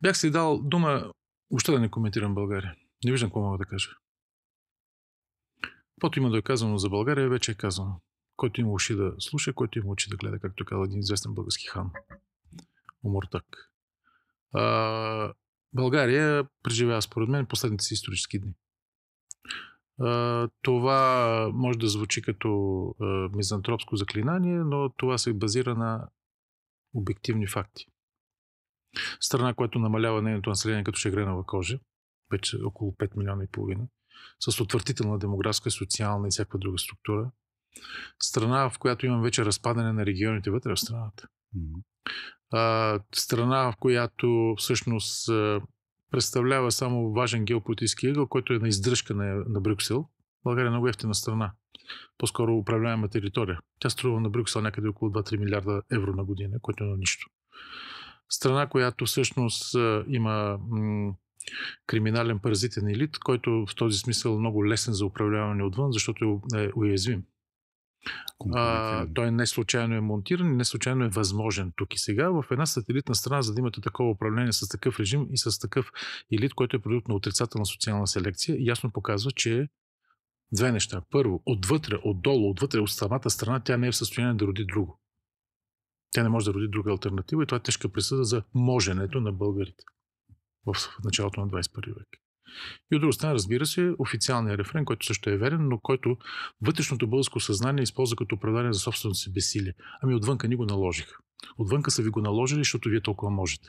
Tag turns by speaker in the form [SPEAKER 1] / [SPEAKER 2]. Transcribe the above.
[SPEAKER 1] Бях си дал дума въобще да не коментирам България. Не виждам какво мога да кажа. Каквото има да е казано за България, вече е казано. Който има уши да слуша, който има очи да гледа, както каза един известен български хан. Умортак. България преживява, според мен, последните си исторически дни. Това може да звучи като мизантропско заклинание, но това се базира на обективни факти. Страна, която намалява нейното население като шегренова кожа, вече около 5 милиона и половина, с отвратителна демографска, социална и всякаква друга структура. Страна, в която имам вече разпадане на регионите вътре в страната. Страна, в която всъщност представлява само важен геополитически ъгъл, който е на издръжка на Брюксел. България е много ефтина страна. По-скоро управляема територия. Тя струва на Брюксел някъде около 2-3 милиарда евро на година, което е на нищо. Страна, която всъщност има криминален паразитен елит, който в този смисъл е много лесен за управляване отвън, защото е уязвим. Той не случайно е монтиран и не случайно е възможен тук и сега в една сателитна страна, за да имате такова управление с такъв режим и с такъв елит, който е продукт на отрицателна социална селекция, ясно показва, че две неща. Първо, отвътре, отдолу, отвътре, от самата страна, тя не е в състояние да роди друго. Тя не може да роди друга алтернатива и това е тежка присъда за моженето на българите в началото на 21 век. И от друга страна, разбира се, официалният рефрен, който също е верен, но който вътрешното българско съзнание използва като оправдание за собственото си безсилие. Ами отвънка ни го наложиха. Отвънка са ви го наложили, защото вие толкова можете.